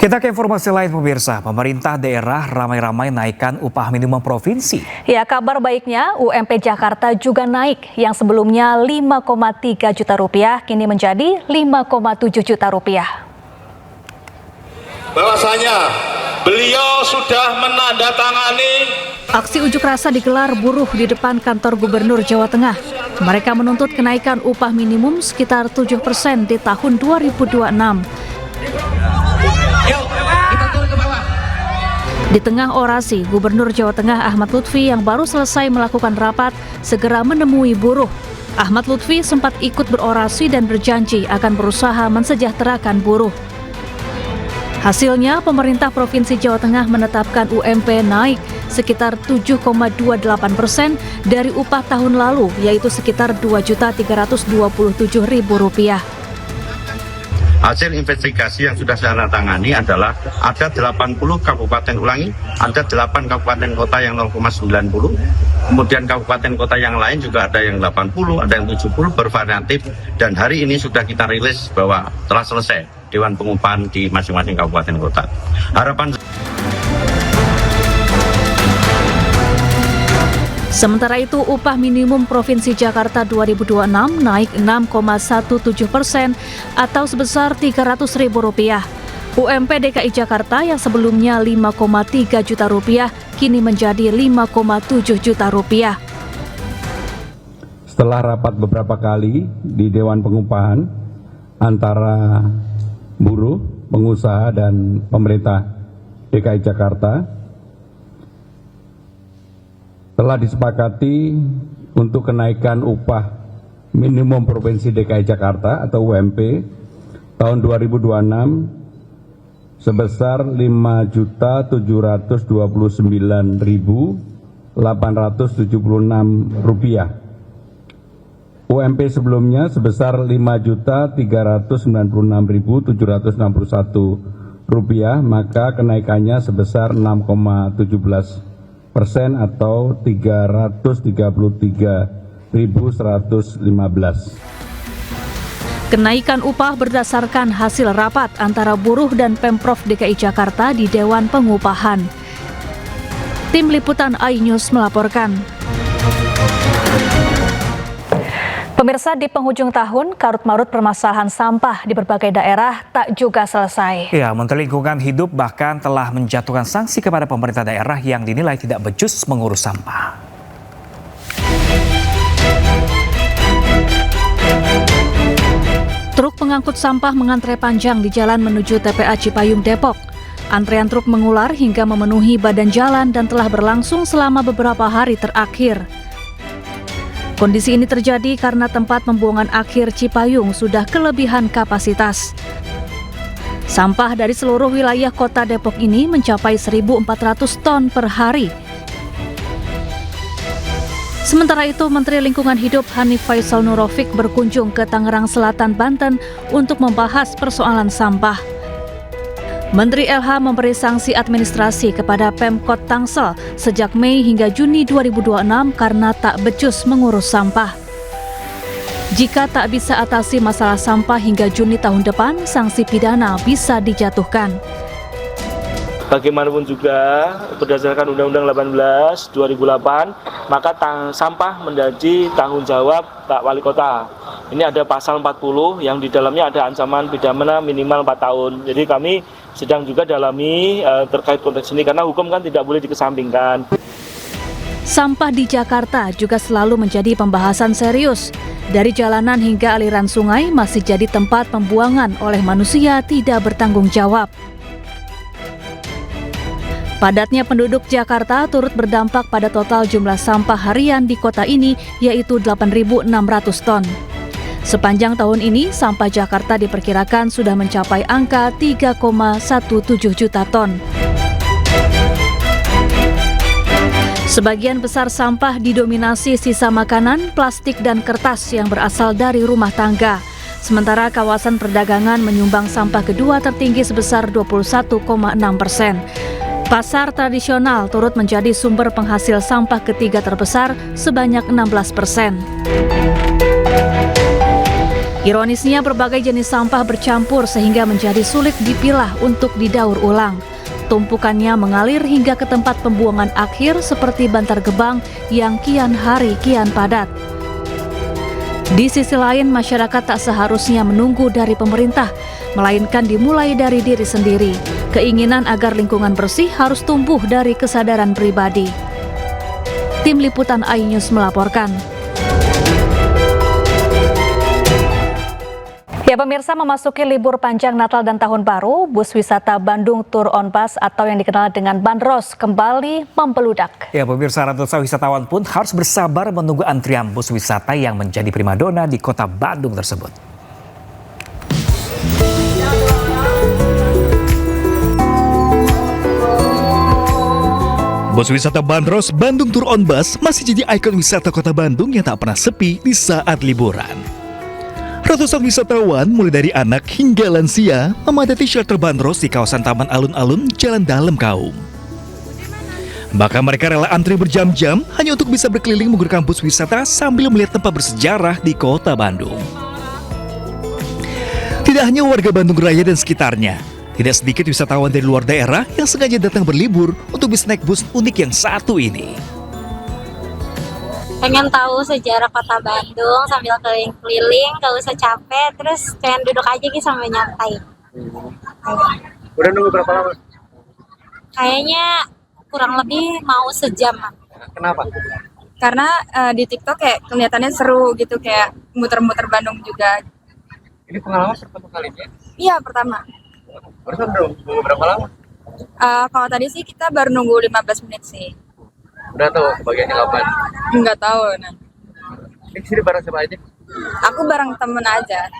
Kita ke informasi lain pemirsa, pemerintah daerah ramai-ramai naikkan upah minimum provinsi. Ya, kabar baiknya UMP Jakarta juga naik, yang sebelumnya 5,3 juta rupiah kini menjadi 5,7 juta rupiah. Bahwasanya beliau sudah menandatangani. Aksi unjuk rasa digelar buruh di depan kantor Gubernur Jawa Tengah. Mereka menuntut kenaikan upah minimum sekitar 7% di tahun 2026. Di tengah orasi, Gubernur Jawa Tengah Ahmad Lutfi yang baru selesai melakukan rapat segera menemui buruh. Ahmad Lutfi sempat ikut berorasi dan berjanji akan berusaha mensejahterakan buruh. Hasilnya, pemerintah Provinsi Jawa Tengah menetapkan UMP naik sekitar 7,28% dari upah tahun lalu, yaitu sekitar Rp2.327.000. Hasil investigasi yang sudah saya tangani adalah ada 80 kabupaten ada 8 kabupaten kota yang 0,90, kemudian kabupaten kota yang lain juga ada yang 80, ada yang 70, bervariatif, dan hari ini sudah kita rilis bahwa telah selesai Dewan Pengupahan di masing-masing kabupaten kota. Sementara itu, upah minimum Provinsi Jakarta 2026 naik 6,17% atau sebesar Rp300.000. UMP DKI Jakarta yang sebelumnya Rp5,3 juta kini menjadi Rp5,7 juta. Setelah rapat beberapa kali di Dewan Pengupahan antara buruh, pengusaha, dan pemerintah DKI Jakarta, telah disepakati untuk kenaikan upah minimum Provinsi DKI Jakarta atau UMP tahun 2026 sebesar Rp5.029.876. UMP sebelumnya sebesar Rp5.394.761, maka kenaikannya sebesar 6,17% atau Rp333.115. Kenaikan upah berdasarkan hasil rapat antara buruh dan Pemprov DKI Jakarta di Dewan Pengupahan. Tim Liputan iNews melaporkan. Pemirsa, di penghujung tahun, karut-marut permasalahan sampah di berbagai daerah tak juga selesai. Ya, Menteri Lingkungan Hidup bahkan telah menjatuhkan sanksi kepada pemerintah daerah yang dinilai tidak becus mengurus sampah. Truk pengangkut sampah mengantre panjang di jalan menuju TPA Cipayung, Depok. Antrean truk mengular hingga memenuhi badan jalan dan telah berlangsung selama beberapa hari terakhir. Kondisi ini terjadi karena tempat pembuangan akhir Cipayung sudah kelebihan kapasitas. Sampah dari seluruh wilayah kota Depok ini mencapai 1.400 ton per hari. Sementara itu, Menteri Lingkungan Hidup Hanif Faisal Nurofik berkunjung ke Tangerang Selatan, Banten untuk membahas persoalan sampah. Menteri LH memberi sanksi administrasi kepada Pemkot Tangsel sejak Mei hingga Juni 2026 karena tak becus mengurus sampah. Jika tak bisa atasi masalah sampah hingga Juni tahun depan, sanksi pidana bisa dijatuhkan. Bagaimanapun juga, berdasarkan Undang-Undang 18 2008, maka sampah menjadi tanggung jawab Pak Wali Kota. Ini ada pasal 40 yang di dalamnya ada ancaman pidana minimal 4 tahun. Jadi kami sedang juga dalami terkait konteks ini karena hukum kan tidak boleh dikesampingkan. Sampah di Jakarta juga selalu menjadi pembahasan serius. Dari jalanan hingga aliran sungai masih jadi tempat pembuangan oleh manusia tidak bertanggung jawab. Padatnya penduduk Jakarta turut berdampak pada total jumlah sampah harian di kota ini, yaitu 8.600 ton. Sepanjang tahun ini, sampah Jakarta diperkirakan sudah mencapai angka 3,17 juta ton. Sebagian besar sampah didominasi sisa makanan, plastik, dan kertas yang berasal dari rumah tangga. Sementara kawasan perdagangan menyumbang sampah kedua tertinggi sebesar 21,6%. Pasar tradisional turut menjadi sumber penghasil sampah ketiga terbesar sebanyak 16%. Ironisnya berbagai jenis sampah bercampur sehingga menjadi sulit dipilah untuk didaur ulang. Tumpukannya mengalir hingga ke tempat pembuangan akhir seperti Bantar Gebang yang kian hari kian padat. Di sisi lain, masyarakat tak seharusnya menunggu dari pemerintah, melainkan dimulai dari diri sendiri. Keinginan agar lingkungan bersih harus tumbuh dari kesadaran pribadi. Tim Liputan iNews melaporkan. Ya pemirsa, memasuki libur panjang Natal dan Tahun Baru, bus wisata Bandung Tour on Bus atau yang dikenal dengan Bandros kembali membeludak. Ya pemirsa, ratusan wisatawan pun harus bersabar menunggu antrian bus wisata yang menjadi primadona di kota Bandung tersebut. Bus wisata Bandros Bandung Tour on Bus masih jadi ikon wisata kota Bandung yang tak pernah sepi di saat liburan. Ratusan wisatawan mulai dari anak hingga lansia memadati shelter Bandros di kawasan Taman Alun-Alun, Jalan Dalem Kaum. Bahkan mereka rela antri berjam-jam hanya untuk bisa berkeliling menggunakan bus wisata sambil melihat tempat bersejarah di kota Bandung. Tidak hanya warga Bandung Raya dan sekitarnya, tidak sedikit wisatawan dari luar daerah yang sengaja datang berlibur untuk bisa naik bus unik yang satu ini. Pengen tahu sejarah kota Bandung sambil keliling-keliling, gak usah capek, terus pengen duduk aja gitu sambil nyantai. Udah nunggu berapa lama? Kayaknya kurang lebih mau sejam. Kenapa? Karena di TikTok kayak kelihatannya seru gitu, kayak muter-muter Bandung juga. Ini pengalaman pertama kalinya? Iya, pertama. Barusan nunggu berapa lama? Kalau tadi sih kita baru nunggu 15 menit sih. Udah tahu kebagiannya kapan? Nggak tahu. Nah. Ini kesini bareng siapa aja? Aku bareng temen aja.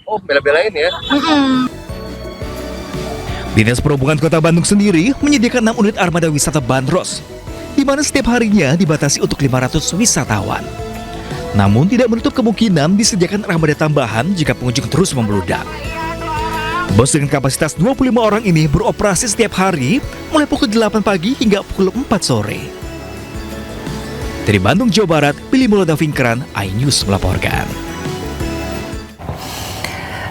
Oh, bela-belain ya? Dinas Perhubungan Kota Bandung sendiri menyediakan 6 unit armada wisata Bandros, di mana setiap harinya dibatasi untuk 500 wisatawan. Namun tidak menutup kemungkinan disediakan armada tambahan jika pengunjung terus membludak. Bus dengan kapasitas 25 orang ini beroperasi setiap hari mulai pukul 8 pagi hingga pukul 4 sore. Dari Bandung, Jawa Barat, Billy Mulyono Vingkeran, iNews melaporkan.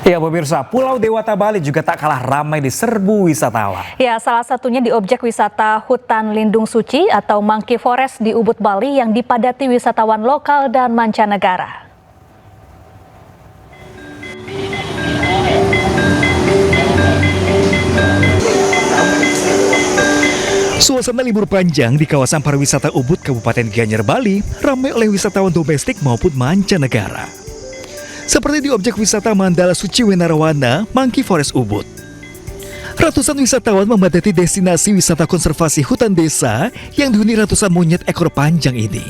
Ya pemirsa, Pulau Dewata Bali juga tak kalah ramai diserbu wisatawan. Ya, salah satunya di objek wisata Hutan Lindung Suci atau Monkey Forest di Ubud, Bali yang dipadati wisatawan lokal dan mancanegara. Suasana libur panjang di kawasan pariwisata Ubud, Kabupaten Gianyar, Bali, ramai oleh wisatawan domestik maupun mancanegara. Seperti di objek wisata Mandala Suci Wenarawana, Monkey Forest Ubud. Ratusan wisatawan memadati destinasi wisata konservasi hutan desa yang dihuni ratusan monyet ekor panjang ini.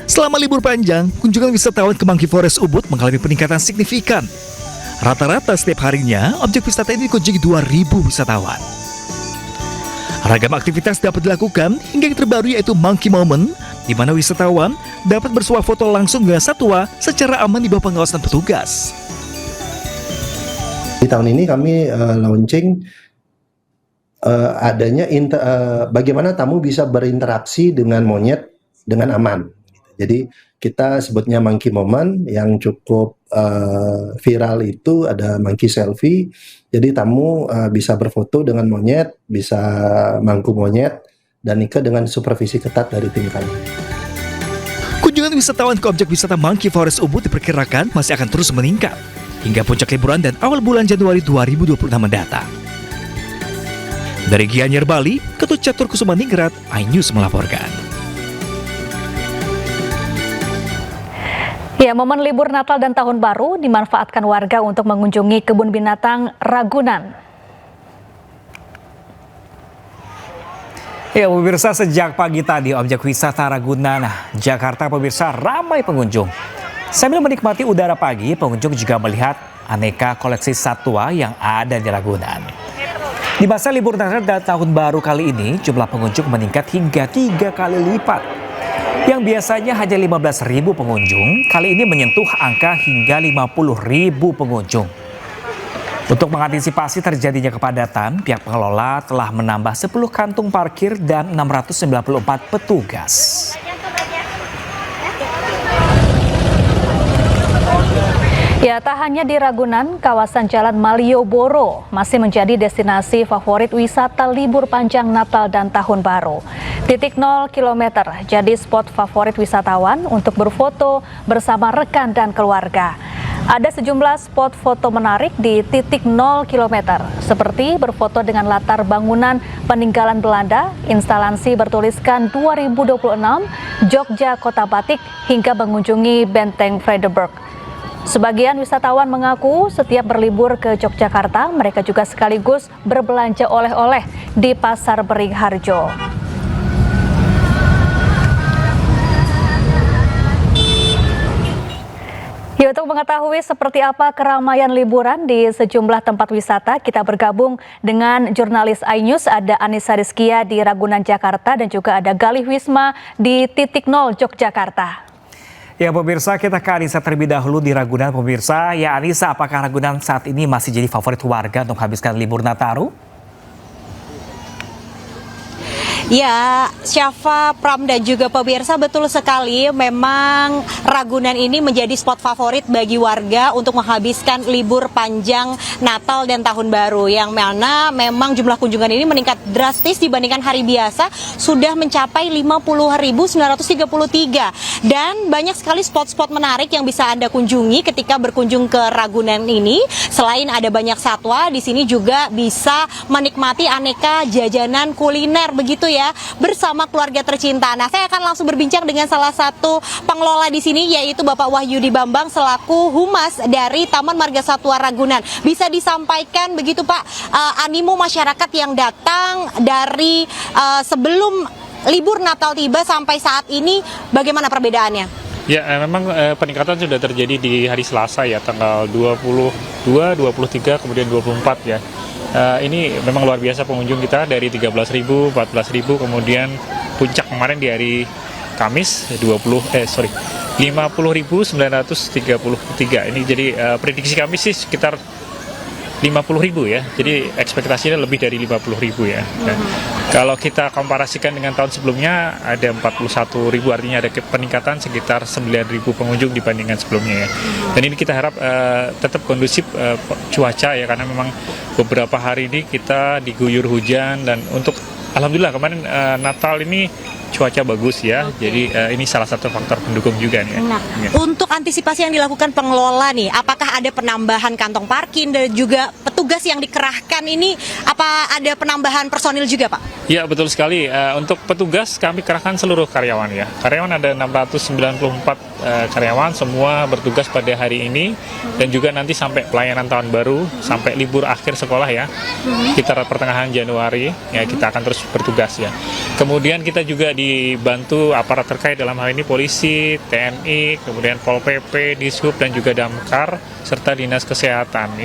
Selama libur panjang, kunjungan wisatawan ke Monkey Forest Ubud mengalami peningkatan signifikan. Rata-rata setiap harinya, objek wisata ini dikunjungi 2.000 wisatawan. Ragam aktivitas dapat dilakukan hingga yang terbaru yaitu Monkey Moment, di mana wisatawan dapat bersuah foto langsung dengan satwa secara aman di bawah pengawasan petugas. Di tahun ini kami launching adanya bagaimana tamu bisa berinteraksi dengan monyet dengan aman. Jadi kita sebutnya Monkey Moment, yang cukup viral itu ada monkey selfie. Jadi tamu bisa berfoto dengan monyet, bisa mangku monyet, dan nikah dengan supervisi ketat dari tim kami. Kunjungan wisatawan ke objek wisata Monkey Forest Ubud diperkirakan masih akan terus meningkat hingga puncak liburan dan awal bulan Januari 2026 mendatang. Dari Gianyar, Bali, Ketut Catur Kusumaningrat, iNews melaporkan. Ya, momen libur Natal dan Tahun Baru dimanfaatkan warga untuk mengunjungi kebun binatang Ragunan. Ya pemirsa, sejak pagi tadi objek wisata Ragunan, Jakarta pemirsa ramai pengunjung. Sambil menikmati udara pagi, pengunjung juga melihat aneka koleksi satwa yang ada di Ragunan. Di masa libur Natal dan Tahun Baru kali ini, jumlah pengunjung meningkat hingga 3 kali lipat. Yang biasanya hanya 15.000 pengunjung, kali ini menyentuh angka hingga 50.000 pengunjung. Untuk mengantisipasi terjadinya kepadatan, pihak pengelola telah menambah 10 kantung parkir dan 694 petugas. Ya, tak hanya di Ragunan, kawasan Jalan Malioboro masih menjadi destinasi favorit wisata libur panjang Natal dan Tahun Baru. Titik 0 km jadi spot favorit wisatawan untuk berfoto bersama rekan dan keluarga. Ada sejumlah spot foto menarik di titik 0 km, seperti berfoto dengan latar bangunan peninggalan Belanda, instalasi bertuliskan 2026, Jogja Kota Batik, hingga mengunjungi Benteng Vredenburg. Sebagian wisatawan mengaku setiap berlibur ke Yogyakarta, mereka juga sekaligus berbelanja oleh-oleh di Pasar Beringharjo. Ya, untuk mengetahui seperti apa keramaian liburan di sejumlah tempat wisata, kita bergabung dengan jurnalis iNews, ada Anissa Rizkia di Ragunan, Jakarta, dan juga ada Galih Wisma di titik 0 Yogyakarta. Ya pemirsa, kita ke Anissa terlebih dahulu di Ragunan. Pemirsa, ya Anissa, apakah Ragunan saat ini masih jadi favorit warga untuk menghabiskan libur Nataru? Ya, Syafa, Pram, dan juga pemirsa, betul sekali. Memang Ragunan ini menjadi spot favorit bagi warga untuk menghabiskan libur panjang Natal dan Tahun Baru. Yang mana memang jumlah kunjungan ini meningkat drastis dibandingkan hari biasa, sudah mencapai 50.933. Dan banyak sekali spot-spot menarik yang bisa Anda kunjungi ketika berkunjung ke Ragunan ini. Selain ada banyak satwa, di sini juga bisa menikmati aneka jajanan kuliner, begitu ya, bersama keluarga tercinta. Nah, saya akan langsung berbincang dengan salah satu pengelola di sini, yaitu Bapak Wahyudi Bambang selaku humas dari Taman Marga Satwa Ragunan. Bisa disampaikan begitu Pak, animo masyarakat yang datang dari sebelum libur Natal tiba sampai saat ini, bagaimana perbedaannya? Ya, memang peningkatan sudah terjadi di hari Selasa ya, tanggal 22, 23, kemudian 24 ya. Ini memang luar biasa pengunjung kita dari 13.000, 14.000, kemudian puncak kemarin di hari Kamis 50.933. Ini jadi prediksi kami sih sekitar 50.000 ya. Jadi ekspektasinya lebih dari 50.000 ya. Dan kalau kita komparasikan dengan tahun sebelumnya ada 41.000, artinya ada peningkatan sekitar 9.000 pengunjung dibandingkan sebelumnya ya. Dan ini kita harap tetap kondusif cuaca ya, karena memang beberapa hari ini kita diguyur hujan, dan untuk alhamdulillah kemarin Natal ini cuaca bagus ya. Jadi ini salah satu faktor pendukung juga nih ya. Nah, untuk antisipasi yang dilakukan pengelola nih, apakah ada penambahan kantong parkir dan juga petugas yang dikerahkan ini, apa ada penambahan personil juga Pak? Ya betul sekali, untuk petugas kami kerahkan seluruh karyawan ya. Karyawan ada 694 karyawan, semua bertugas pada hari ini, dan juga nanti sampai pelayanan tahun baru, sampai libur akhir sekolah ya, sekitar pertengahan Januari ya, kita akan terus bertugas ya. Kemudian kita juga dibantu aparat terkait, dalam hal ini polisi, TNI, kemudian Pol PP, Dishub, dan juga Damkar, serta Dinas Kesehatan.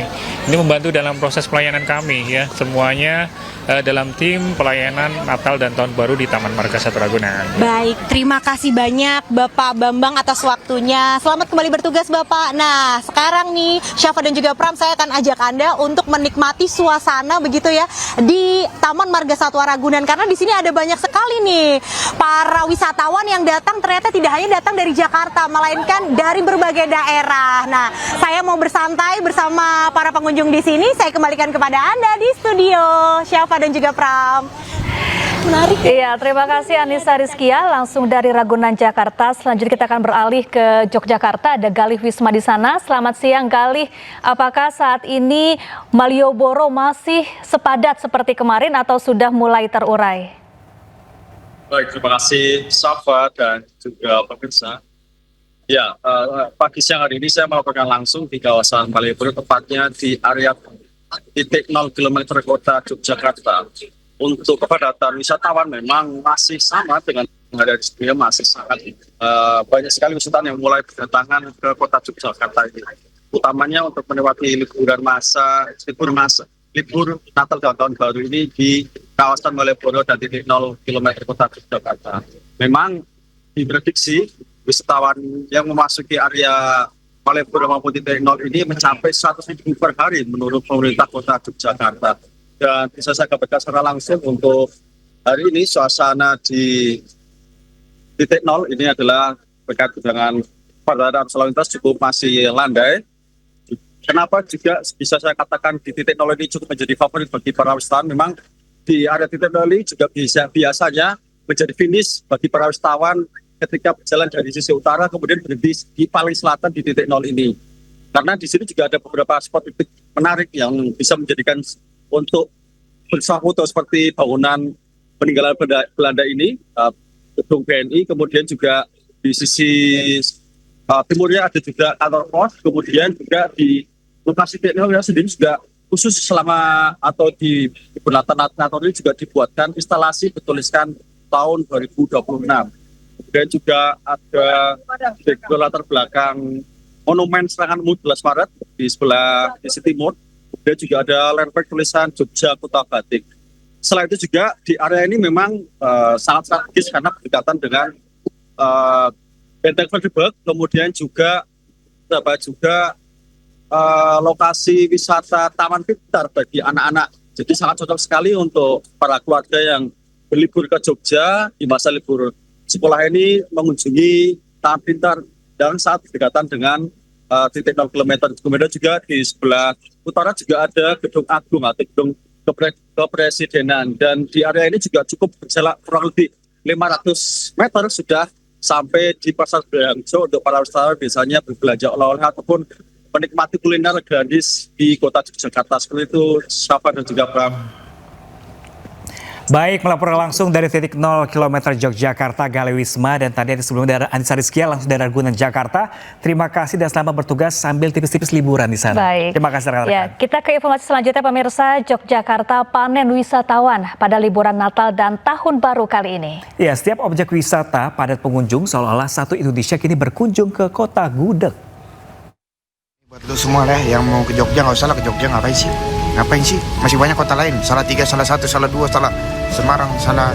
Ini membantu dalam proses pelayanan kami ya, semuanya dalam tim pelayanan Natal dan Tahun Baru di Taman Marga Satwa Ragunan. Baik, terima kasih banyak Bapak Bambang atas waktunya. Selamat kembali bertugas Bapak. Nah, sekarang nih Syafa dan juga Pram, saya akan ajak Anda untuk menikmati suasana begitu ya di Taman Marga Satwa Ragunan, karena di sini ada banyak sekali nih para wisatawan yang datang, ternyata tidak hanya datang dari Jakarta, melainkan dari berbagai daerah. Nah, saya mau bersantai bersama para pengunjung di sini. Saya kembalikan kepada Anda di studio, Syafa dan juga Pram. Menarik. Iya, terima kasih Anissa Rizkia langsung dari Ragunan, Jakarta. Selanjutnya kita akan beralih ke Yogyakarta, ada Galih Wisma di sana. Selamat siang Galih, apakah saat ini Malioboro masih sepadat seperti kemarin atau sudah mulai terurai? Baik, terima kasih Syafa dan juga pemirsa. Ya, pagi siang hari ini saya melaporkan langsung di kawasan Malioboro, tepatnya di area titik 0 km kota Yogyakarta. Untuk kepadatan wisatawan memang masih sama dengan hari sebelumnya, masih sangat banyak sekali wisatawan yang mulai berdatangan ke kota Yogyakarta ini, utamanya untuk menikmati libur Natal dan Tahun Baru ini di kawasan Malioboro dan titik 0 km kota Yogyakarta. Memang diprediksi wisatawan yang memasuki area Malioboro maupun titik 0 ini mencapai 100.000 per hari menurut pemerintah kota Yogyakarta. Dan bisa saya kabarkan secara langsung untuk hari ini suasana di titik 0 ini adalah berkait dengan perjalanan arus lalu lintas cukup masih landai, kenapa juga bisa saya katakan di titik nol ini cukup menjadi favorit bagi para wisatawan. Memang di area titik nol ini juga biasanya menjadi finish bagi para wisatawan ketika berjalan dari sisi utara kemudian berhenti di paling selatan di titik nol ini. Karena di sini juga ada beberapa spot titik menarik yang bisa menjadikan untuk bersuah foto seperti bangunan peninggalan Belanda ini, gedung BNI, kemudian juga di sisi timurnya ada juga kantor pos, kemudian juga di lokasi titik nol sendiri juga khusus selama atau di Bunatan Nator ini juga dibuatkan instalasi bertuliskan tahun 2026. Kemudian juga ada di latar belakang monumen serangan 11 Maret di sebelah sisi timur. Kemudian juga ada landmark tulisan Jogja Kota Batik. Selain itu juga di area ini memang sangat strategis karena berdekatan dengan Benteng Frederik, kemudian juga lokasi wisata Taman Pintar bagi anak-anak. Jadi sangat cocok sekali untuk para keluarga yang berlibur ke Jogja di masa libur sekolah ini mengunjungi Taman Pintar dan saat berdekatan dengan titik 0 km. Kemudian juga di sebelah utara juga ada Gedung Agung atau Gedung Kepresidenan, dan di area ini juga cukup berjalan kurang lebih 500 meter sudah sampai di Pasar Beringharjo untuk para wisatawan biasanya berbelanja oleh-oleh ataupun menikmati kuliner gratis di kota Yogyakarta. Seperti itu, Syafa dan juga Bram. Baik, melaporkan langsung dari titik 0 km Yogyakarta, Galih Wisma, dan tadi ada sebelumnya dari Anissa Rizkia langsung dari Ragunan, Jakarta. Terima kasih dan selamat bertugas sambil tipis-tipis liburan di sana. Baik. Terima kasih rekan-rekan. Ya, kita ke informasi selanjutnya pemirsa. Yogyakarta panen wisatawan pada liburan Natal dan Tahun Baru kali ini. Ya, setiap objek wisata padat pengunjung seolah-olah satu Indonesia kini berkunjung ke kota Gudeg. Buat lu semua lah yang mau ke Jogja, nggak usah lah ke Jogja, ngapain sih? Ngapain sih? Masih banyak kota lain. Salah 3, salah 1, salah 2, salah Semarang, salah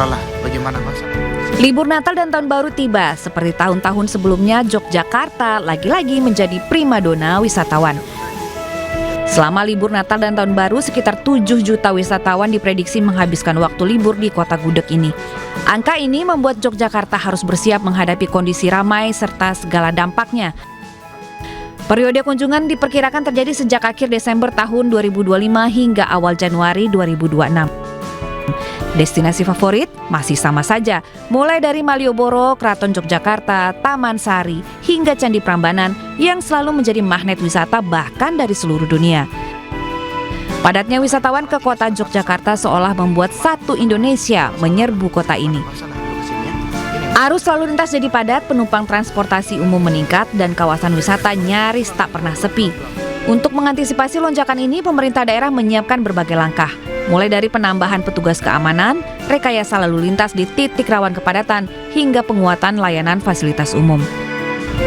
lah. Bagaimana masa? Libur Natal dan Tahun Baru tiba. Seperti tahun-tahun sebelumnya, Yogyakarta lagi-lagi menjadi primadona wisatawan. Selama libur Natal dan Tahun Baru, sekitar 7 juta wisatawan diprediksi menghabiskan waktu libur di kota Gudeg ini. Angka ini membuat Yogyakarta harus bersiap menghadapi kondisi ramai serta segala dampaknya. Periode kunjungan diperkirakan terjadi sejak akhir Desember tahun 2025 hingga awal Januari 2026. Destinasi favorit masih sama saja, mulai dari Malioboro, Keraton Yogyakarta, Taman Sari, hingga Candi Prambanan yang selalu menjadi magnet wisata bahkan dari seluruh dunia. Padatnya wisatawan ke kota Yogyakarta seolah membuat satu Indonesia menyerbu kota ini. Arus lalu lintas jadi padat, penumpang transportasi umum meningkat, dan kawasan wisata nyaris tak pernah sepi. Untuk mengantisipasi lonjakan ini, pemerintah daerah menyiapkan berbagai langkah, mulai dari penambahan petugas keamanan, rekayasa lalu lintas di titik rawan kepadatan, hingga penguatan layanan fasilitas umum.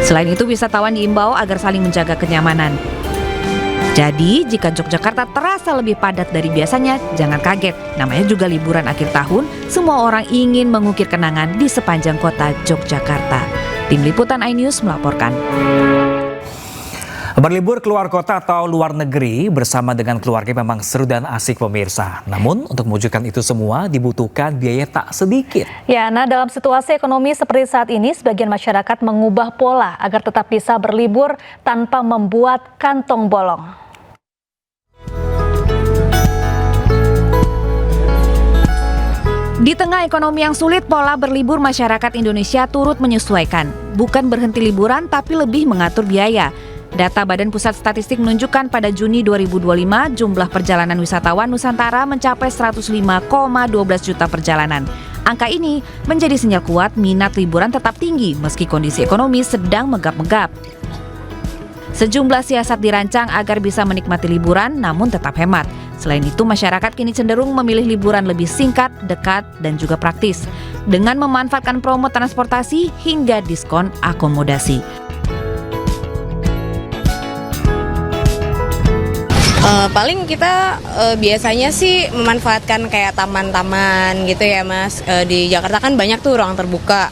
Selain itu, wisatawan diimbau agar saling menjaga kenyamanan. Jadi, jika Yogyakarta terasa lebih padat dari biasanya, jangan kaget. Namanya juga liburan akhir tahun, semua orang ingin mengukir kenangan di sepanjang kota Yogyakarta. Tim Liputan iNews melaporkan. Berlibur keluar kota atau luar negeri bersama dengan keluarga memang seru dan asik pemirsa. Namun untuk mewujudkan itu semua dibutuhkan biaya tak sedikit. Ya, nah dalam situasi ekonomi seperti saat ini, sebagian masyarakat mengubah pola agar tetap bisa berlibur tanpa membuat kantong bolong. Di tengah ekonomi yang sulit, pola berlibur masyarakat Indonesia turut menyesuaikan. Bukan berhenti liburan, tapi lebih mengatur biaya. Data Badan Pusat Statistik menunjukkan pada Juni 2025, jumlah perjalanan wisatawan Nusantara mencapai 105,12 juta perjalanan. Angka ini menjadi sinyal kuat minat liburan tetap tinggi meski kondisi ekonomi sedang megap-megap. Sejumlah siasat dirancang agar bisa menikmati liburan namun tetap hemat. Selain itu, masyarakat kini cenderung memilih liburan lebih singkat, dekat, dan juga praktis dengan memanfaatkan promo transportasi hingga diskon akomodasi. Paling kita biasanya sih memanfaatkan kayak taman-taman gitu ya Mas. Di Jakarta kan banyak tuh ruang terbuka.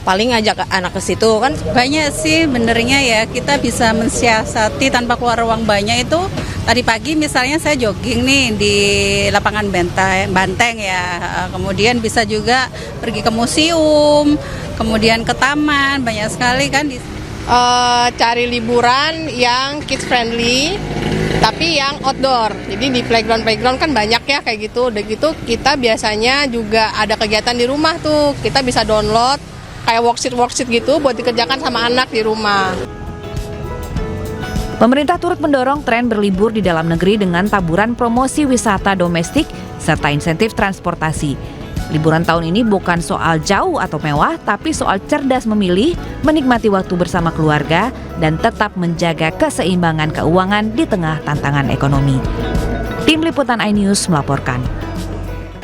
Paling ngajak anak ke situ kan. Banyak sih benernya ya, kita bisa mensiasati tanpa keluar ruang banyak itu. Tadi pagi misalnya saya jogging nih di lapangan Banteng ya. Kemudian bisa juga pergi ke museum, kemudian ke taman, banyak sekali kan. cari liburan yang kids friendly, tapi yang outdoor. Jadi di playground kan banyak ya kayak gitu. Udah gitu kita biasanya juga ada kegiatan di rumah tuh. Kita bisa download kayak worksheet gitu buat dikerjakan sama anak di rumah. Pemerintah turut mendorong tren berlibur di dalam negeri dengan taburan promosi wisata domestik serta insentif transportasi. Liburan tahun ini bukan soal jauh atau mewah, tapi soal cerdas memilih, menikmati waktu bersama keluarga, dan tetap menjaga keseimbangan keuangan di tengah tantangan ekonomi. Tim Liputan iNews melaporkan.